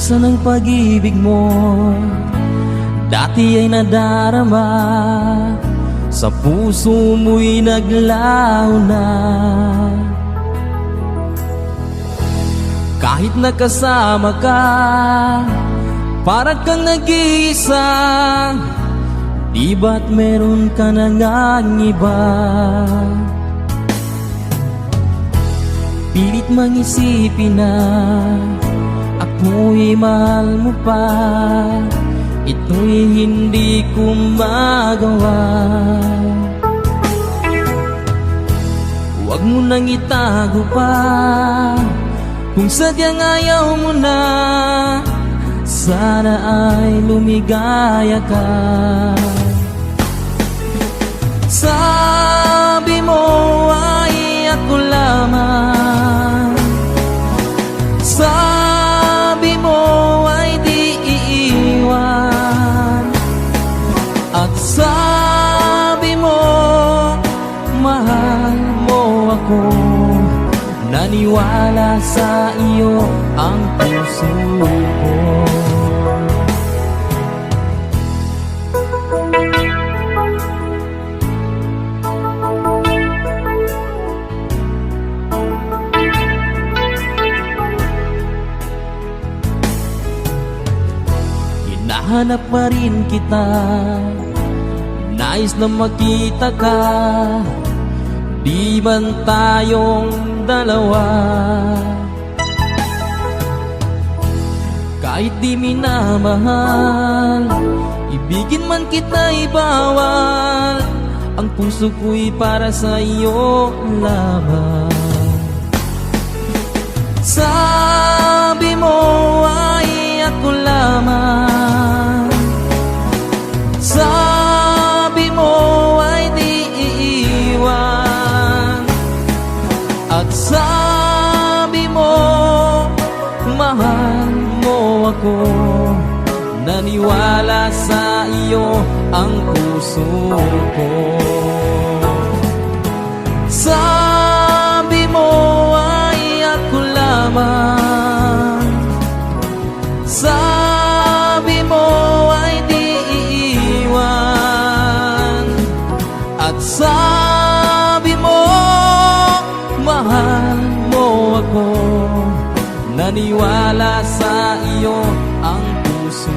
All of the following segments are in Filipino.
Nasaan ang pag-ibig mo? Dati ay nadarama, sa puso mo'y naglaho na. Kahit nakasama ka, para kang nag-iisa. Di ba't meron ka na ngang iba? Pilit mang isipin na ako'y mahal mo pa. Ito'y hindi ko magawa. Huwag mo nang itago pa, kung sadyang ayaw mo na. Sana ay lumigaya ka. Sabi mo ay ako lamang, sabi mo ay di iiwan, at sabi mo mahal mo ako. Naniwala sa iyo ang puso ko. Hinahanap pa rin kita, nais na makita ka. Di man tayong dalawa, kahit di minamahal, ibigin man kita'y bawal. Ang puso ko'y para sa iyo lamang. Sabi mo ay ako lamang, sabi mo ay di iiwan, at sabi mo mahal mo ako. Naniwala sa iyo ang puso ko. Sabi mo ay ako lamang, sabi mo ay di iiwan, at sabi mo mahal mo ako. Naniwala sa iyo ang puso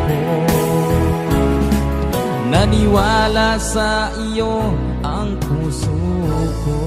ko. Naniwala sa iyo ang puso ko.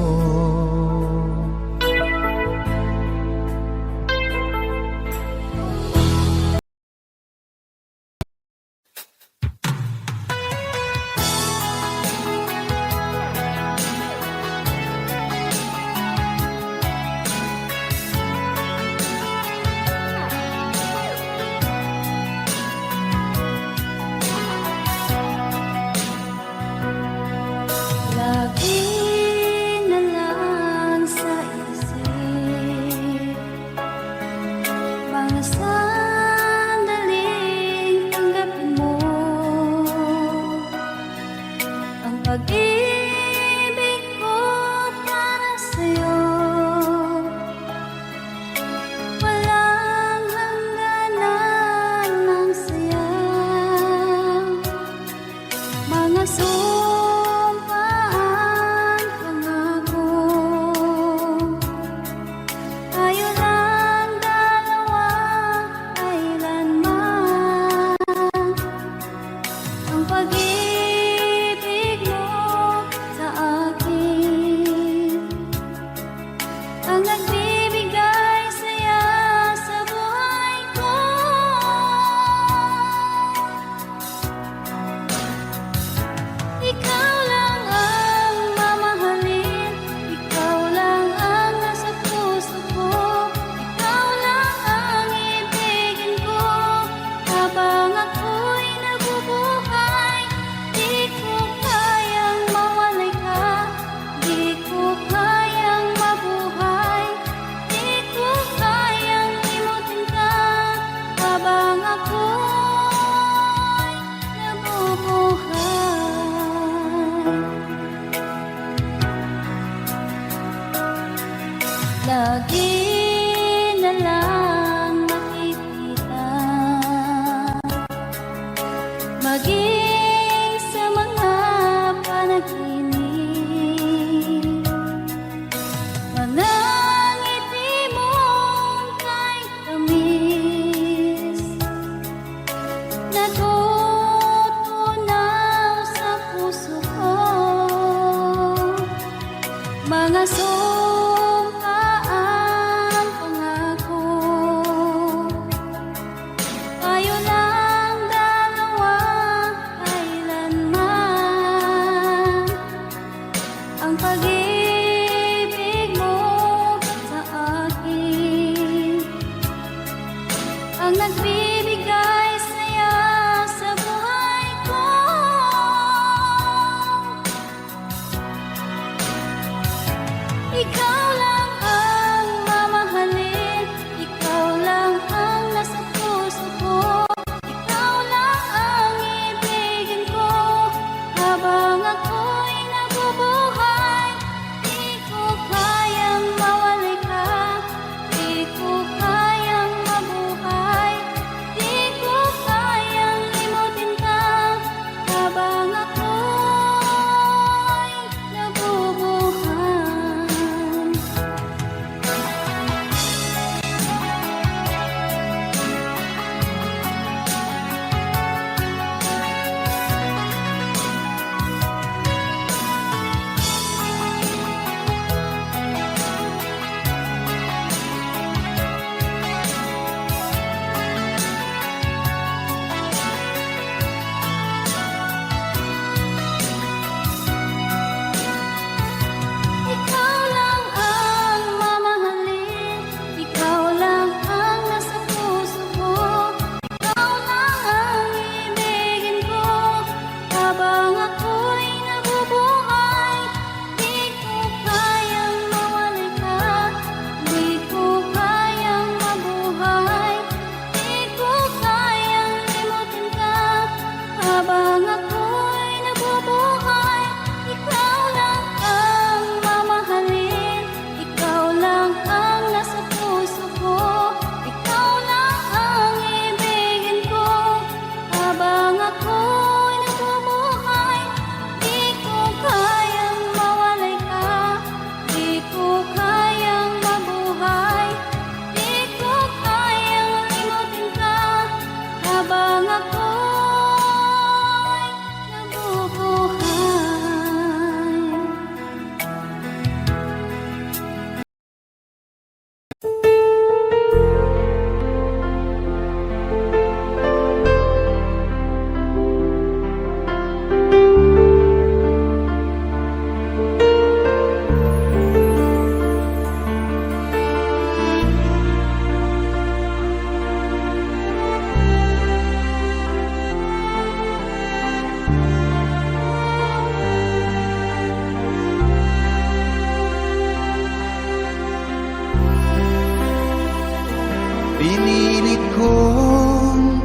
Pinilit kong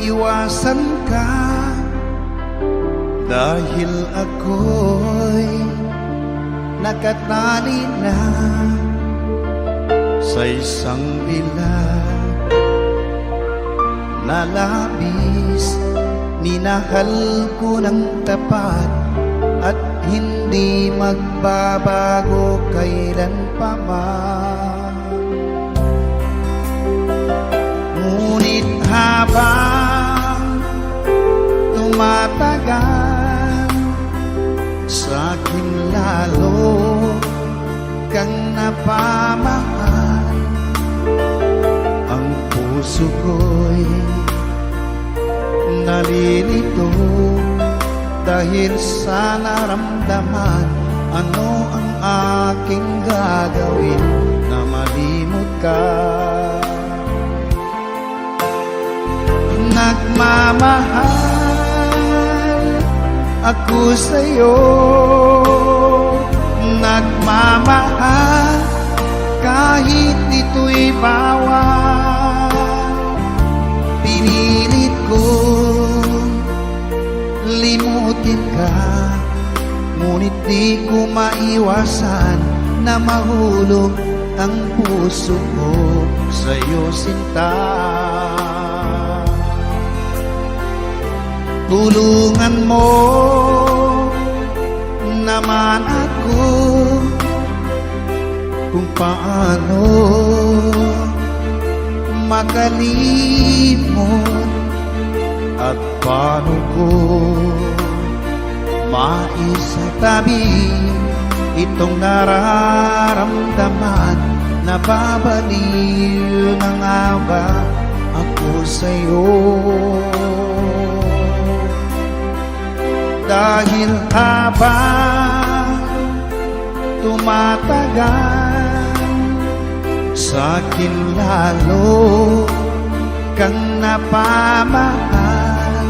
iwasan ka dahil ako'y nakatali na sa isang bilag na labis. Minahal ko ng tapat at hindi magbabago kailan pa man. Ngunit habang tumatagal, sa'kin lalo kang napamahal. Ang puso ko'y nalilito dahil sa naramdaman. Ano ang aking gagawin na malimot ka? Nagmamahal ako sa'yo, nagmamahal kahit ito'y bawal. Pinilit ko limutin ka, ngunit di ko maiwasan na mahulog ang puso ko sa'yo, sinta. Tulungan mo naman ako kung paano makalimot at paano ko maisatabi itong nararamdaman. Nababaliw na nga ba ako sa'yo? Dahil habang tumatagal, sa'kin lalo kang napamahal.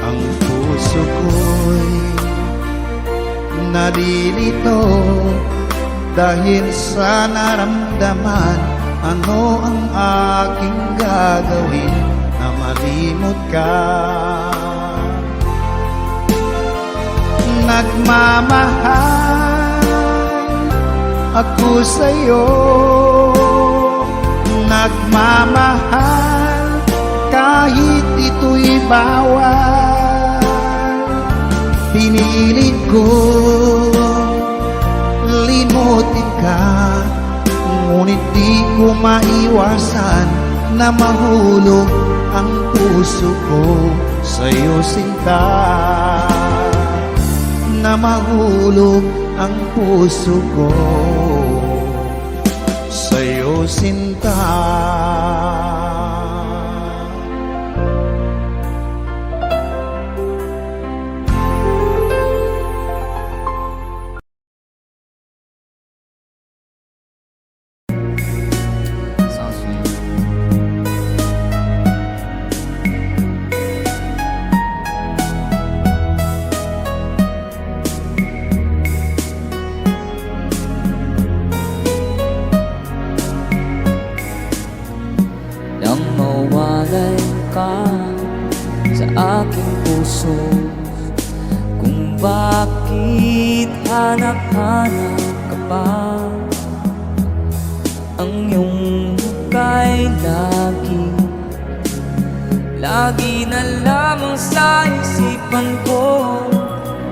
Ang puso ko'y nalilito dahil sa naramdaman. Ano ang aking gagawin na malimot ka? Nagmamahal ako sa'yo, nagmamahal kahit ito'y bawal. Pinilit ko limutin ka, ngunit di ko maiwasan na mahulog ang puso ko sa'yo, sinta. Na mahulog ang puso ko sa'yo, sinta. Sounds sweet. Nang mawalay ka sa aking puso, kung bakit hanap-hanap ka pa, ang iyong kay lagi na lamang sa isipan ko.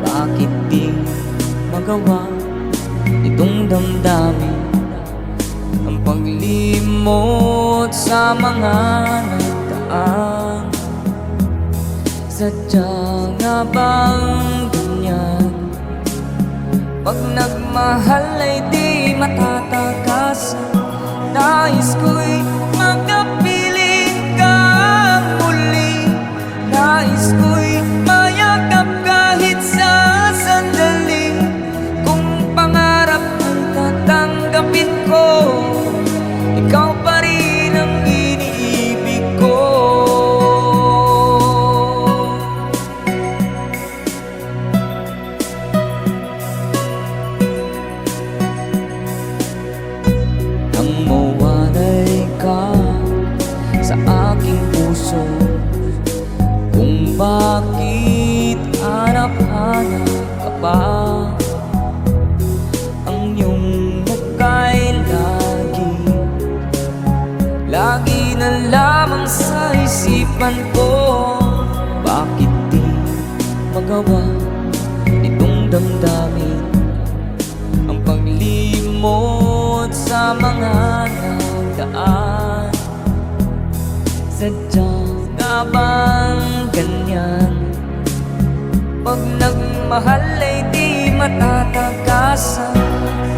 Bakit di magawa itong damdamin ang paglimot sa mga nagdaan? Sadya nga bang ganyan? Pag nagmahal ay di matatakasan. Nais ko'y makapiling ka muli, nais ko'y mayakap kahit sa sandali. Kung pangarap kong tatanggapin ko, ikaw pa rin ang iniibig ko. Nang mawalay lagi na lamang sa isipan ko. Bakit di magawa itong damdamin ang paglimot sa mga nagdaan? Sadya nga bang ganyan? Pag nagmahal ay di matatagasan.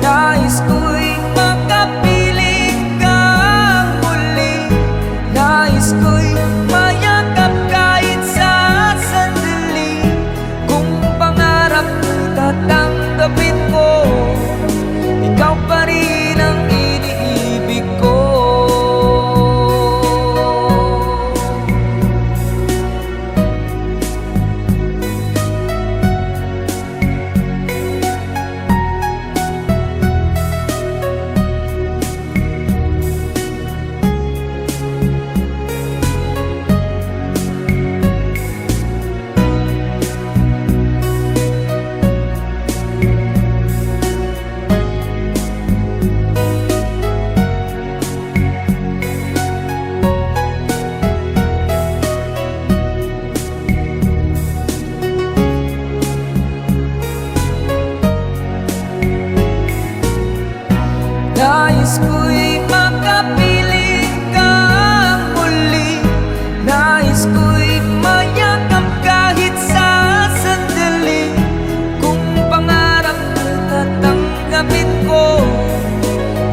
Nais ko'y makapiling kang muli. Nais ko'y mayakap kahit sa sandali. Kung pangarap ko'y tatanggapin mo, ikaw pa rin ang iniibig ko. Nais ko'y makapiling kang muli. Nais ko'y mayakap kahit sa sandali. Kung pangarap ko'y tatanggapin ko,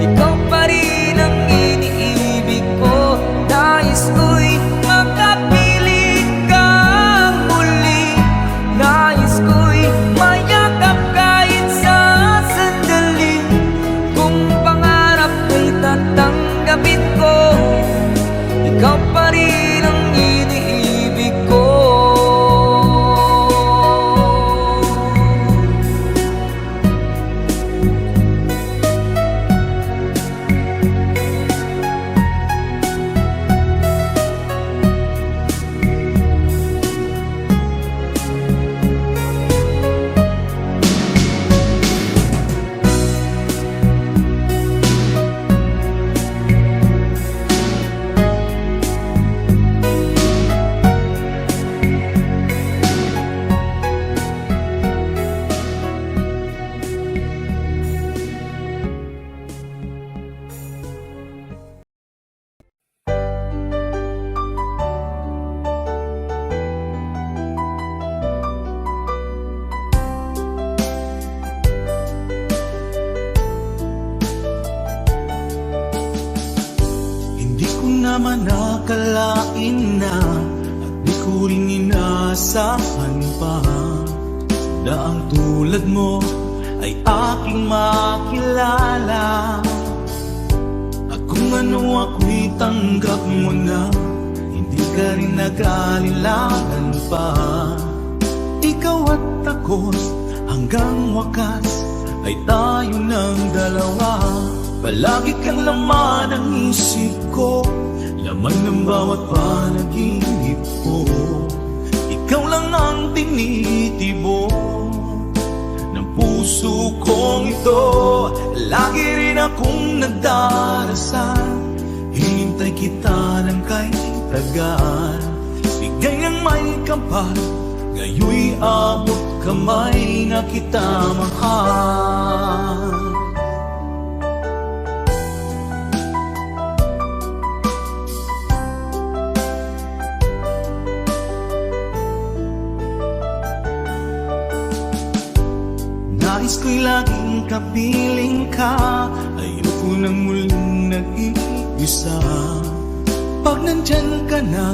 ikaw pa rin ang iniibig ko. Nais ko'y makapiling kang muli. Nais ko'y mayakap kahit sa sandali. Kung tatanggapin ko, ikaw pa rin ang iniibig ko. naman nakalain na at di ko rin inaasahan pa na ang tulad mo ay aking makilala. At kung ano ako'y tanggap mo na, hindi ka rin nag-aalilangan pa. Ikaw at ako hanggang wakas ay tayo ng dalawa. Palagi kang laman ng isip ko, laman ng bawat panaginip ko. Ikaw lang ang tinitibok ng puso kong ito. Lagi rin akong nagdarasal, hinintay kita ng kay tagal. Bigay ng may kapal, ngayoy abot kamay na kita mahal. Nais ko'y laging kapiling ka, ayoko nang muling nag-iisa. Pag nandyan ka na,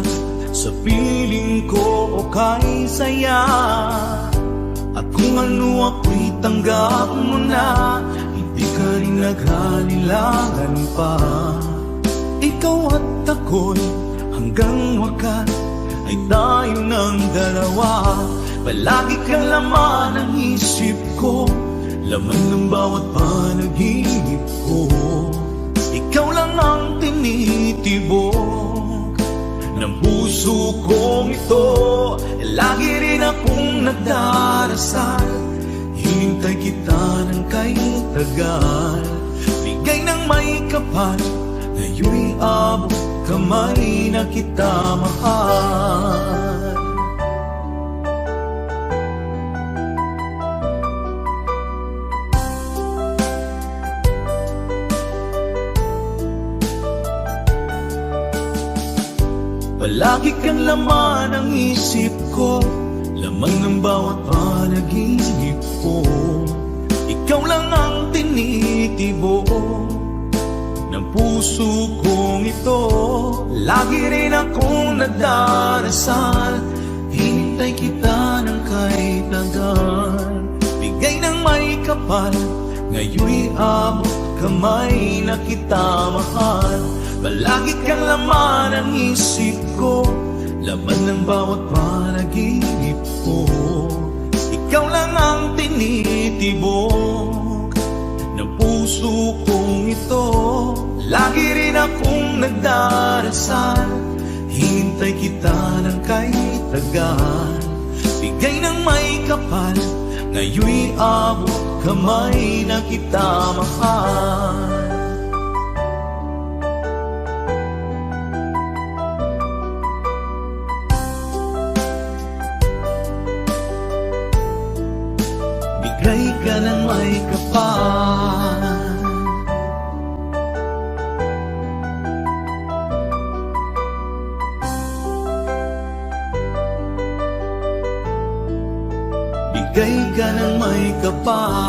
sa piling ko okay saya. At kung ano ako'y tanggap mo na, hindi ka rin naghalilangan pa. Ikaw at ako'y hanggang wakas ay tayo ng dalawa. Palagi kang laman ng isip ko, laman ng bawat panaginip ko. Ikaw lang ang tinitibok ng puso kong ito. Lagi rin akong nagdarasal, hinintay kita ng kay tagal. Bigay ng may kapal, ngayon'y abot kamay na kita mahal. Palagi kang laman ng isip ko, laman ng bawat panaginip ko. Ikaw lang ang tinitibo ng puso kong ito. Lagi rin akong nagdarasal, hinintay kita ng kahit tagal. Bigay ng may kapal, ngayon'y abot kamay na kita mahal. Palagi kang laman ng isip ko, laman ng bawat panaginip ko. Ikaw lang ang tinitibok ng puso kong ito. Lagi rin akong nagdarasal, hintay kita ng kahit tagal. Bigay ng may kapal, ngayon'y abot kamay na kita mahal. Bigay ka ng may kapal, bigay ka ng may kapal.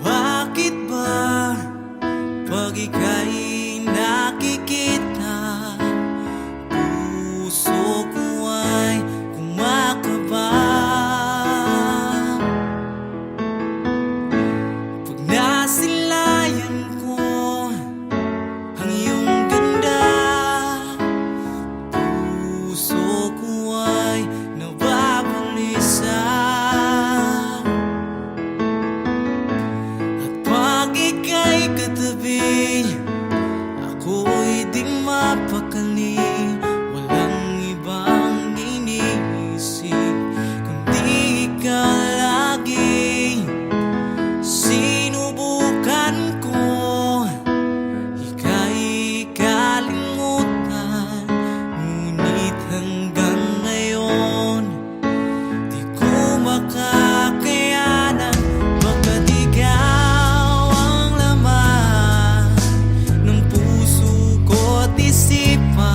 Bakit ba pag ika'y nakikita, puso ko ay kumakaba? Pag nasilayan ko ang iyong ganda, puso ko ay nababalisa. Pag ika'y katabi, ako'y di mapakali. Walang ibang iniisip kundi ikaw lagi. Sinubukan ko ika'y kalimutan, ngunit hanggang ngayon di ko makakayanan. Baga't ikaw ang laman ng puso ko't isipan,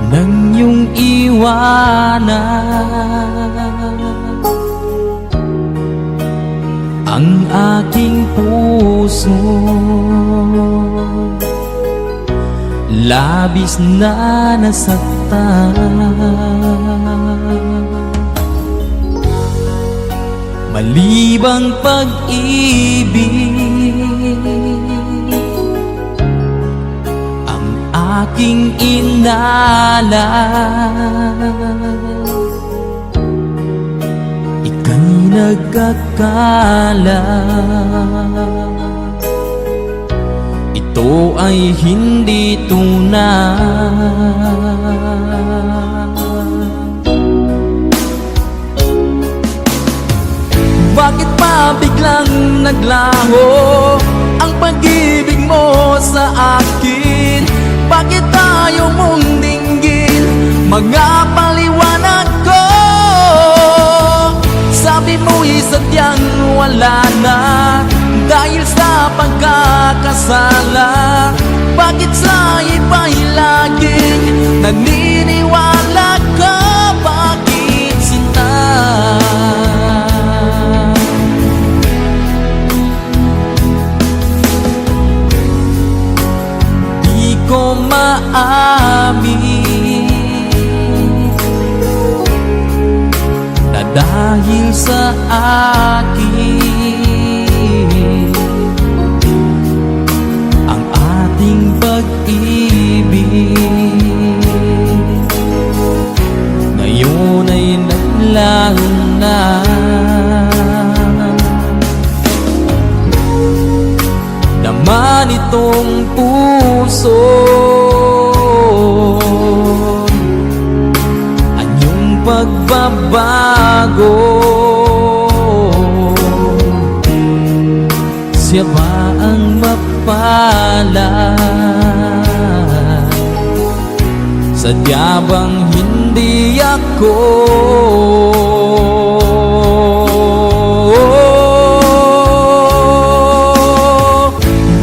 nang iyong iwanan ang aking puso. Labis na nasaktan, malibang pag-ibig ang aking inalan. Ika'y nagkakala ito ay hindi tunay. Bakit pa biglang naglaho ang pag-ibig mo sa akin? Bakit tayo mong dinggin mga paliwanag ko? Sabi mo'y sadyang wala na dahil sa pagkakasala. Bakit sa iba'y laging naniniwala ka? Bakit sinta? Di ko maamin na dahil sa akin ang ating pag-ibig ngayon ay naglaho na. Naman itong puso anyong pagbabago. Siya ba ang mapalad? Sadya bang hindi ako?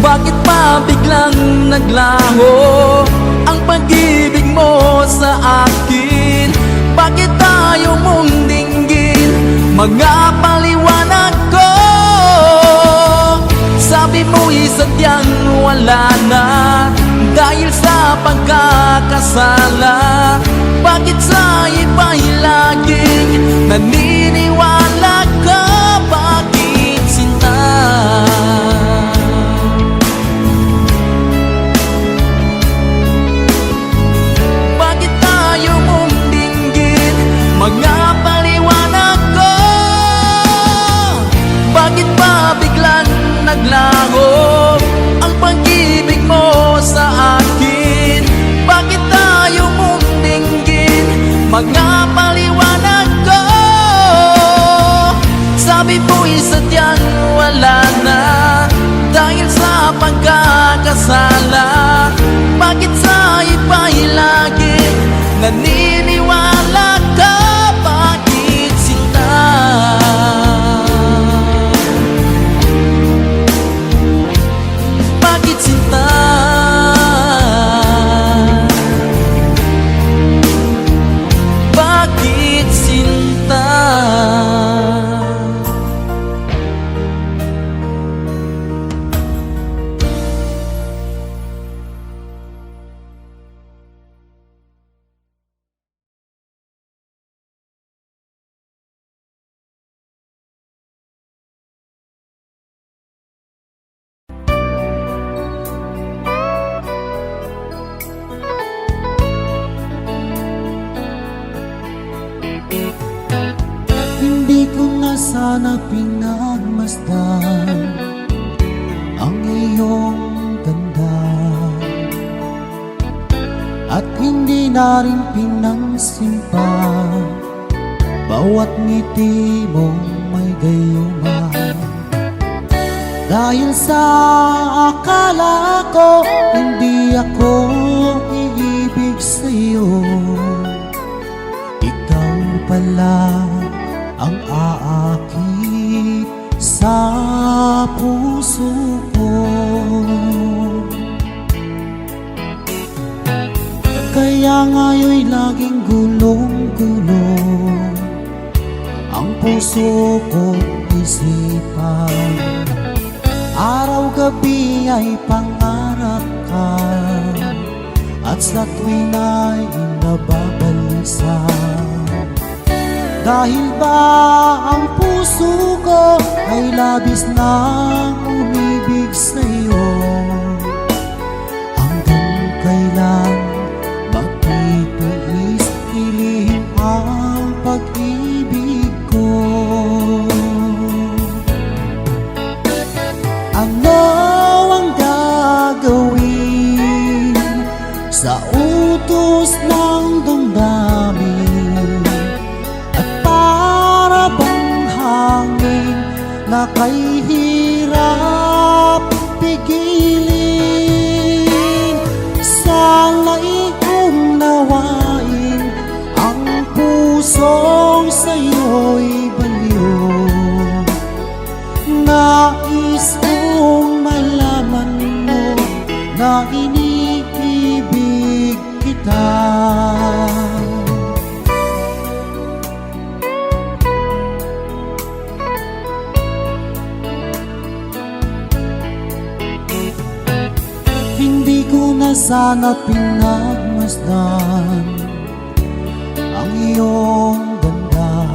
Bakit pa biglang naglaho ang pag-ibig mo sa akin? Bakit tayo mong dinggin mga paliwanag ko? Sabi mo'y sadyang wala na dahil sa pagkakasala. Bakit sa iba'y laging naniniwala ka? Bakit sinta? Bakit tayo mong dinggin mga paliwanag ko? Bakit pa biglang naglaho ang pag-ibig mo sa akin? Bakit tayo mong dinggin mga paliwanag ko? Sabi mo'y sadyang wala na dahil sa pagkakasala. Bakit sa iba'y laging naniniwala ka? Bakit sinta? Bakit sinta? Bakit sinta? Hindi ko na sana pinagmasdan ang iyong ganda, at hindi na rin pinansimpa bawat ngiti mong may gayuma. Dahil sa akala ko hindi ako iibig sa'yo, ikaw pala ang aakit sa puso ko. Kaya Kaya nga'yo'y laging gulong-gulong ang puso ko't isipan. Araw-gabi ay pangarap ka, at sa tuwing ay nababalisa. Dahil ba ang puso ko ay labis nang umibig sa'yo? Hanggang kailan magtitiis ilihim ang pag-ibig ko? Ano ang gagawin sa utos ng damdamin? At para bang hangin na kay hirap pigilin? Sana'y unawain ang pusong sa'yo'y baliw. Nais kong malaman mo na iniibig kita. Hindi ko na sana pinagmasdan ang iyong ganda,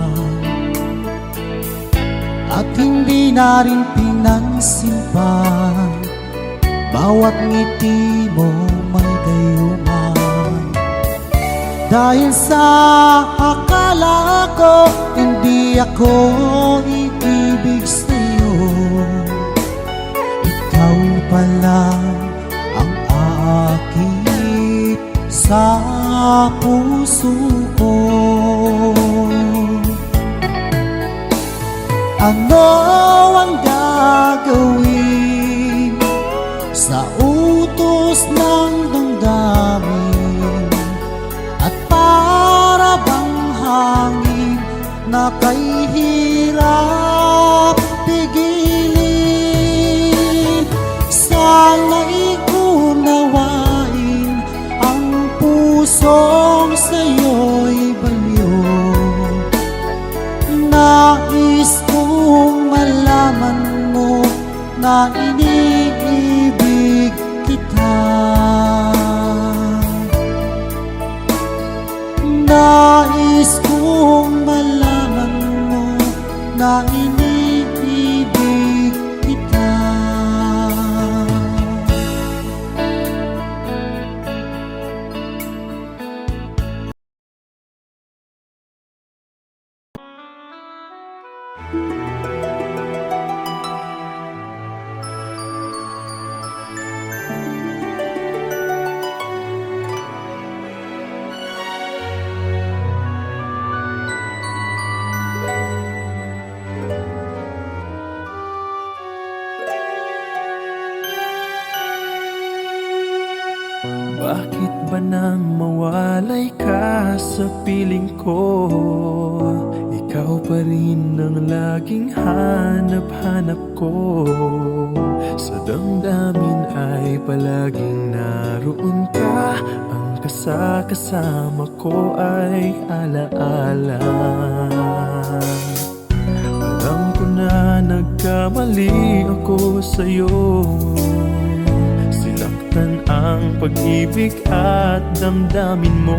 at hindi na rin pinansin pa bawat ngiti mo may gayuman. Dahil sa akala ko hindi ako iibig sa'yo, ikaw pala ang aakit sa puso ko. Ano ang gagawin sa utos ng damdamin? At para bang hangin na kay hirap pigilin? Sana'y unawain ang pusong sa'yo'y baliw. Nais kong malaman mo na iniibig kita. Nais kong malaman mo na iniibig kita. Bakit ba nang mawalay ka sa piling ko? Ikaw pa rin ang laging hanap-hanap ko. Sa damdamin ay palaging naroon ka. Ang kasama ko ay alaala. Alam ko na nagkamali ako sa'yo. Sinaktan ang pag-ibig at damdamin mo.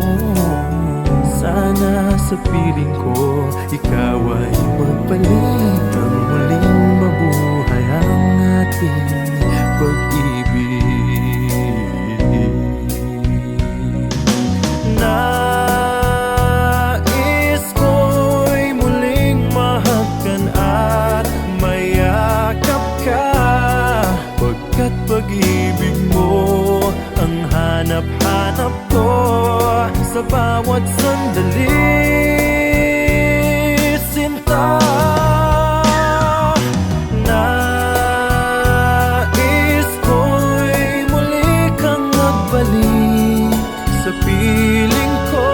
Sana sa piling ko ikaw ay magpalit ang muling mabuhay ang ating pag-ibig. Nais ko'y muling mahagkan at mayakap ka, pagkat pag-ibig mo ang hanap-hanap ko sa bawat sandali. Sinta, nais ko'y muli kang magbalik sa piling ko.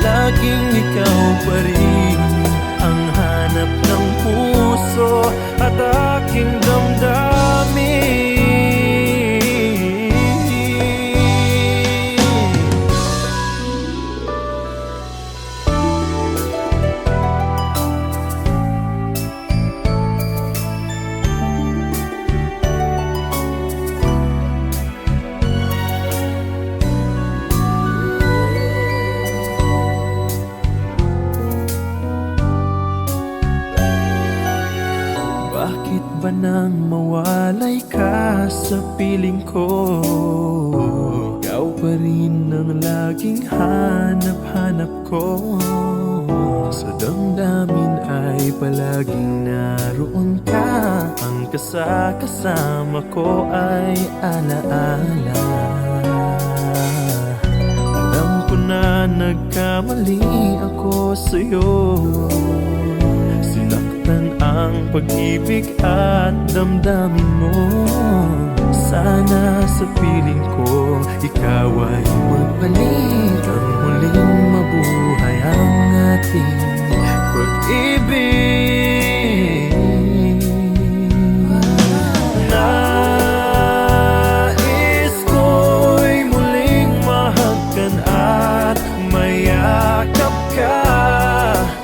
Laging ikaw pa rin ang hanap ng puso at aking damdamin. nang mawalay ka sa piling ko. Ikaw pa rin ang laging hanap-hanap ko. Sa damdamin ay palaging naroon ka. Ang kasama ko ay alaala. Alam ko na nagkamali ako sa'yo. Sinaktan ang pag-ibig at damdamin mo. Sana sa piling ko ikaw ay magbalik. Ang muling mabuhay ang ating pag-ibig. Nais ko'y muling mahagkan at mayakap ka,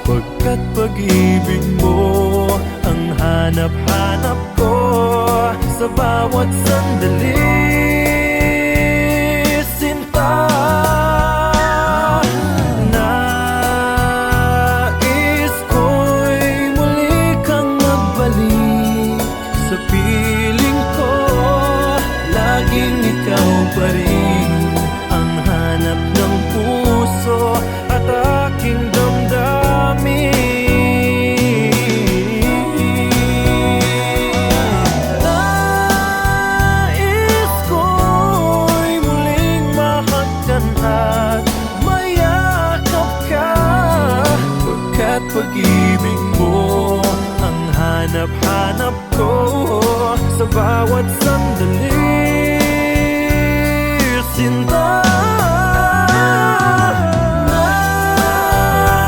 pagkat pag-ibig mo ang hanap-hanap ko sa bawat sandali. Sinta, nais ko'y muli kang magbalik sa piling ko. Laging ikaw pa rin ang hanap ng puso at aking damdamin. Nais ko'y muling mahagkan at mayakap ka, pagkat pag-ibig mo ang hanap-hanap ko sa bawat sandali. Sinta, nais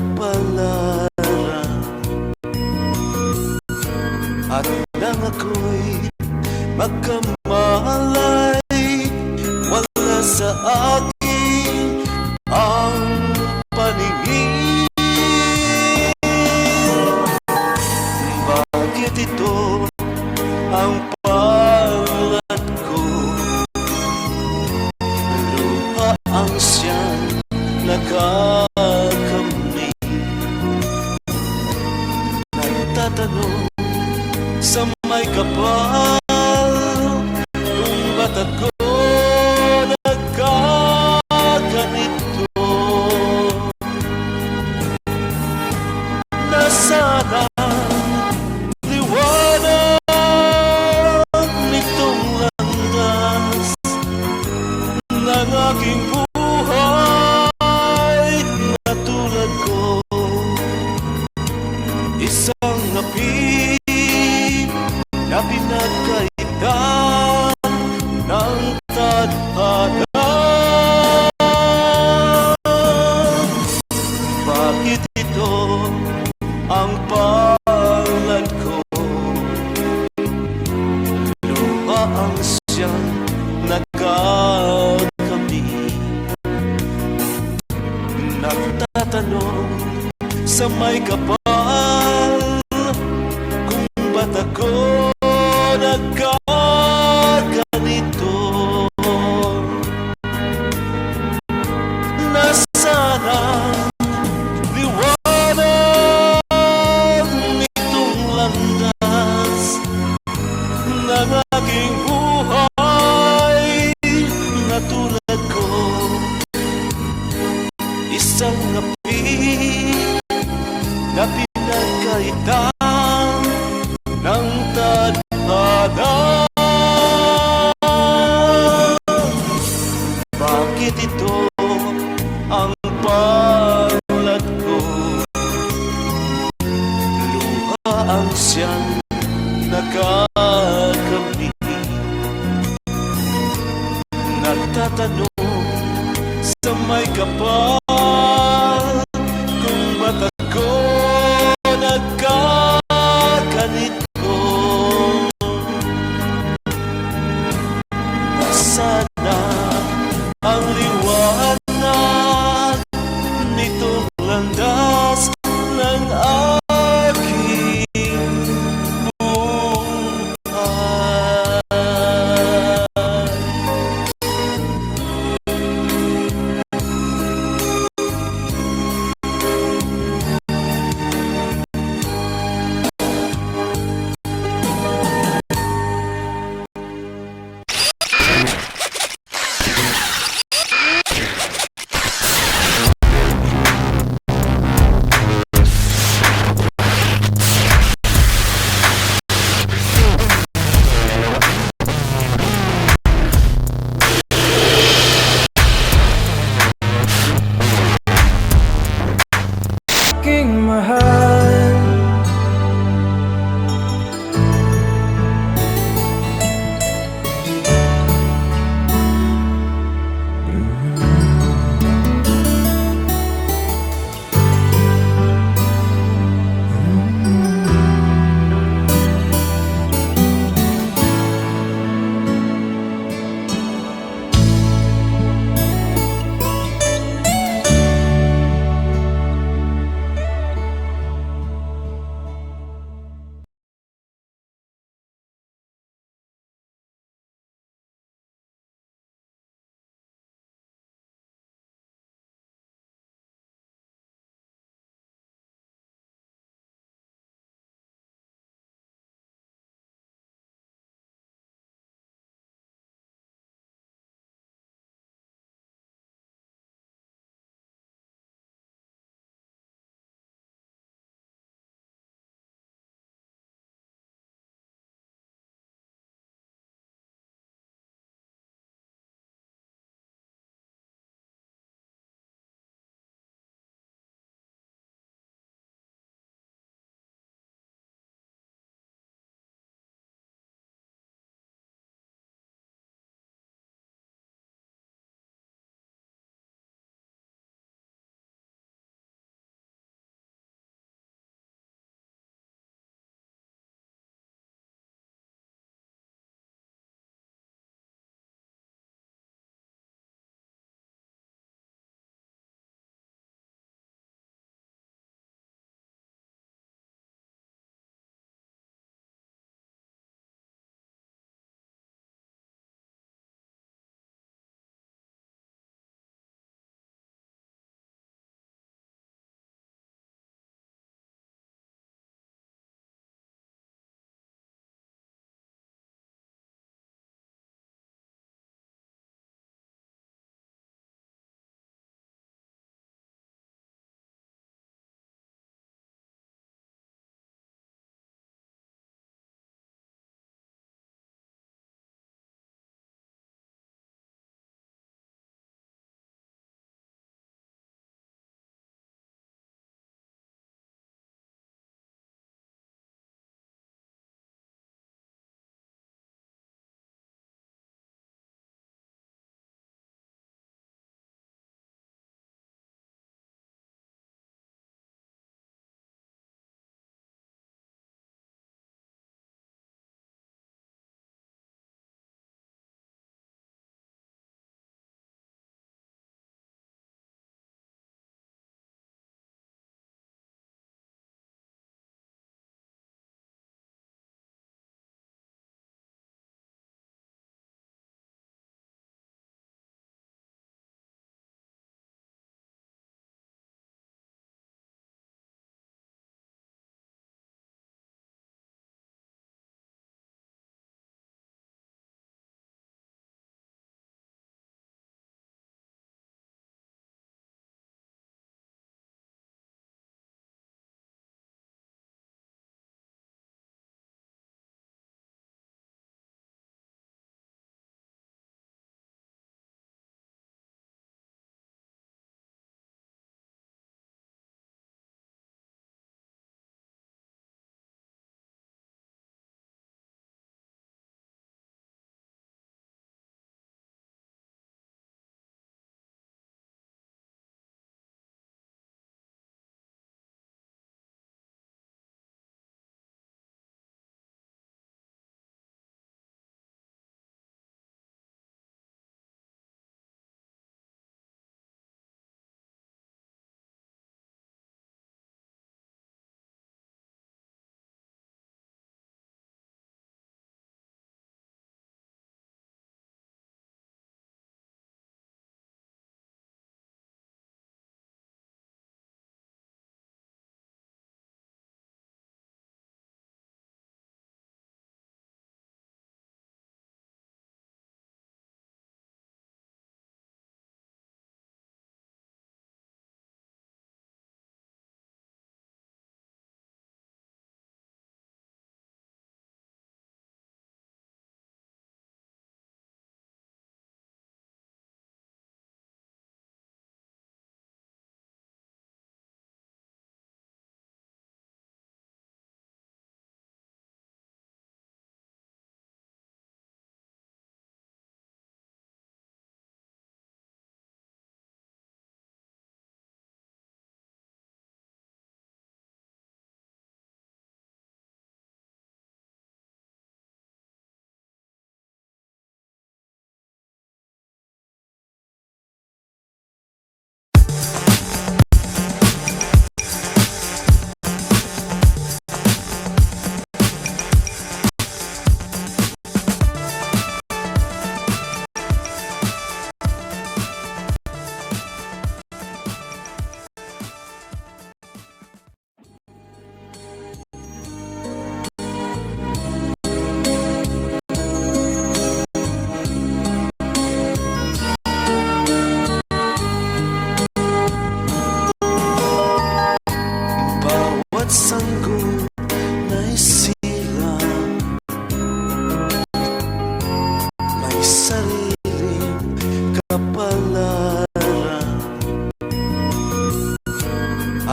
kapalaran. At nang ako'y magkamalay, wala sa akin ang paningin. Bakit ito ang palad ko? Luha ang siyang nakakamit. Nagtatanong sa may kapal kung ba't ako nagkaganito. Nasaan ang liwanag nitong landas ng aking buhay na tulad ko? Isang api na pinagkaitan ng tadhana. Bakit ito ang palad ko? Luha ang siyang nagkakamit. Nagtatanong sa may kapal kung ba't ako nagkaganito. Nasaan ang liwanag nitong landas ng aking buhay na tulad ko? Isang api na pinagkaitan ng tadhana. Bakit ito ang palad ko? Luha ang siyang nakakamit. Nagtatanong sa may kapal kung ba't ako nagkaganito. Sana ang liwanag nitong landas ng aking buhay. Aking mahal,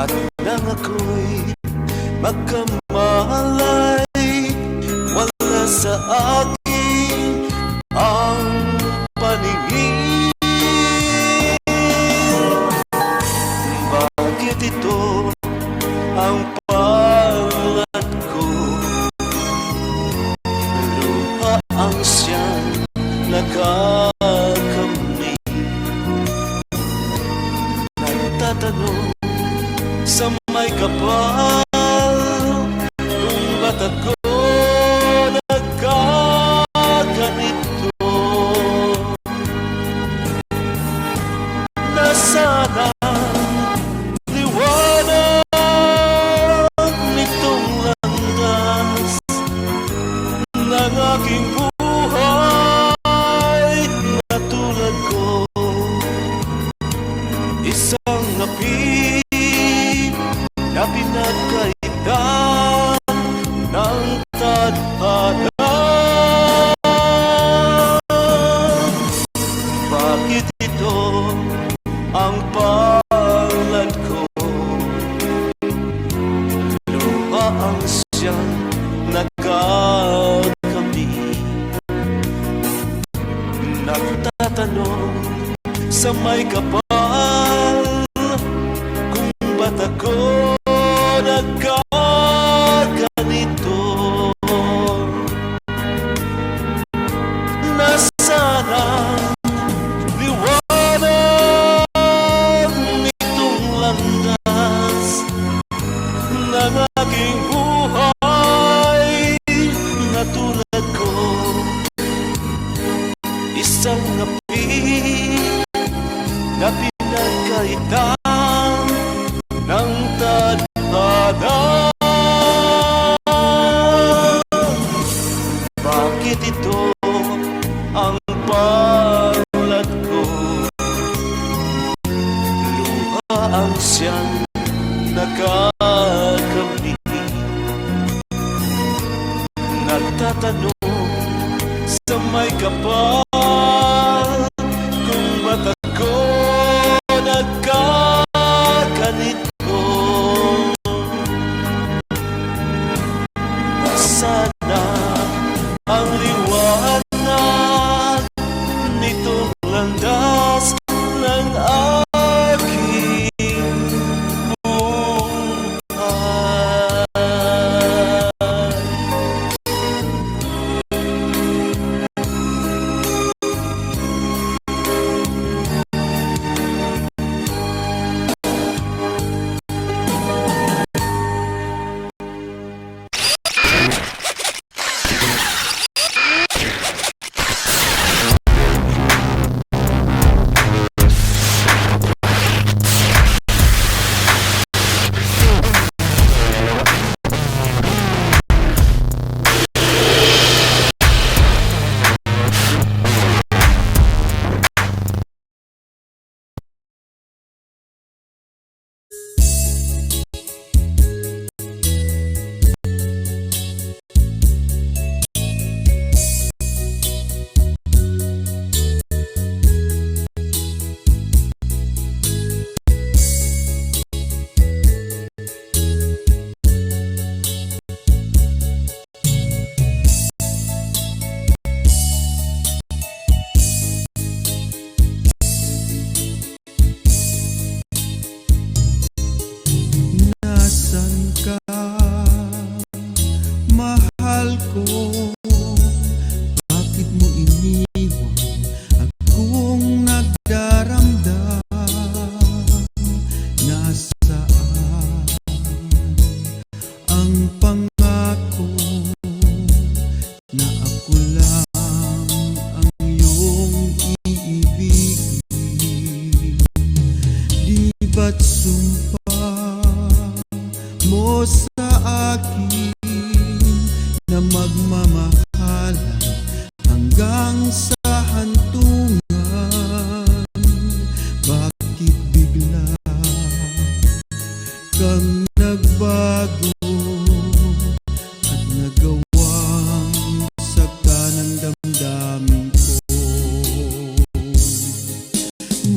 at nang ako'y magkamalay, wala sa akin ang paningin. Bakit ito ang palad ko? Luha ang siyang nakakamit. Nagtatanong sa may kapal kung ba't ako nagkaganito. Nasaan ang liwanag nitong landas ng aking buhay na tulad ko? Isang api na pinagkaitan ng tadhana. Bakit ito ang palad ko? Luha ang siyang nagkakamit. Nagtatanong sa may kapal kung ba't ako nagkaganito. Nasaan ang liwanag nitong landas ng aking buhay na tulad ko? Isang api na pinagkaitan ng tadhana. Bakit ito ang palad ko? Luha ang siyang nakakamit. Nagtatanong sa may kapal kung ba't ako nagkaganito. Nasaan na ang liwanag nitong landas ng aking buhay?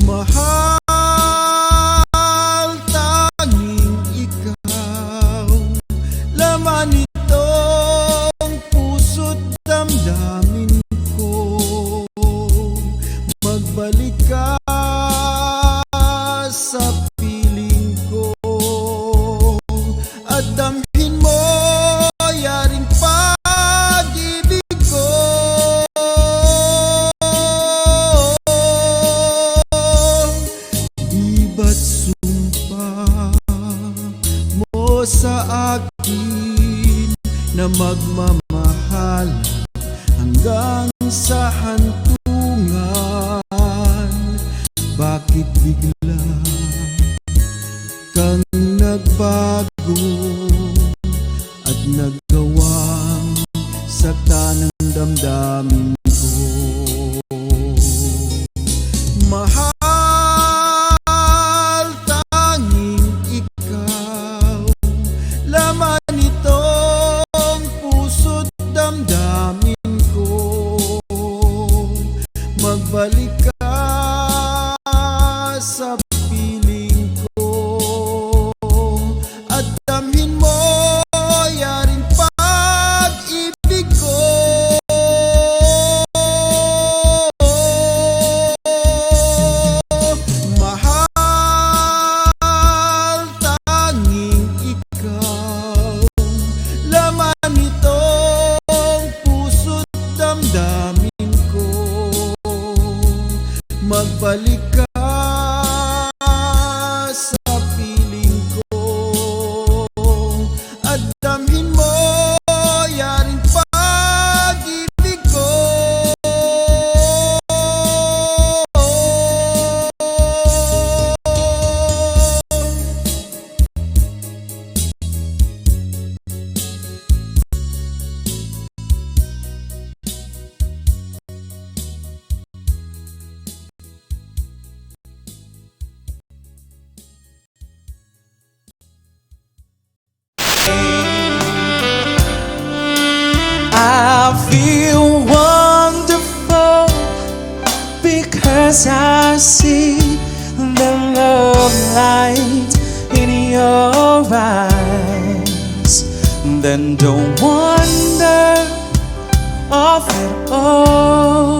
Mahal, tanging na magmamahal hanggang sa hantungan. Bakit bigla kang nagbago at naggawang sakta ng damdamin ko? Mahal, tanging ikaw, laman itong puso't damdamin ko. Magbalik ka sa piling ko at damhin mo yaring pag-ibig ko. Mahal, tanging ikaw, laman itong puso't damdamin ko. Magbalik ka sa piling ko at damhin mo yaring pag-ibig ko. I feel wonderful because I see the love light in your eyes. Then don't wonder of it all,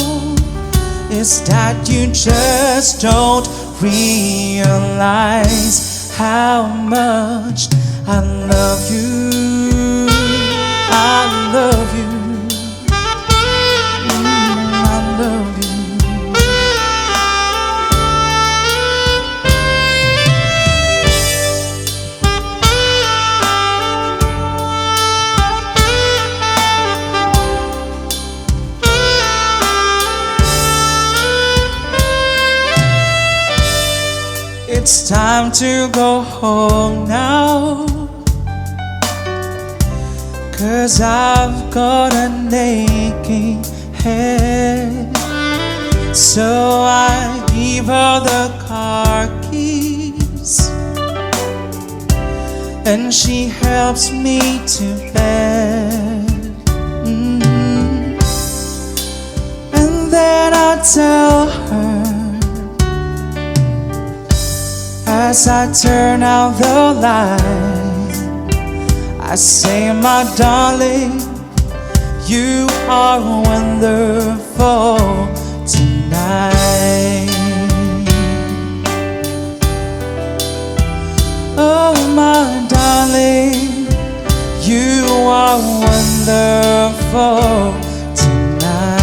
is that you just don't realize how much I love you. I love you. I love you. It's time to go home now, 'cause I've got an aching head. So I give her the car keys and she helps me to bed. And then I tell her, as I turn out the light, I say, my darling, you are wonderful tonight. Oh, my darling, you are wonderful tonight.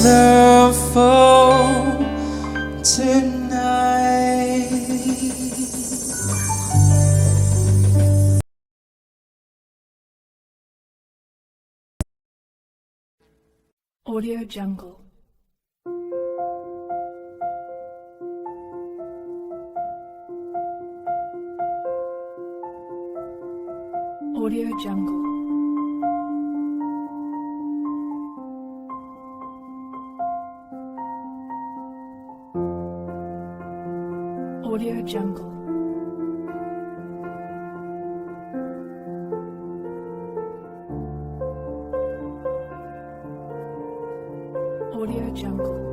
Wonderful tonight. Audio Jungle. Audio Jungle. Audio Jungle. Audio Jungle.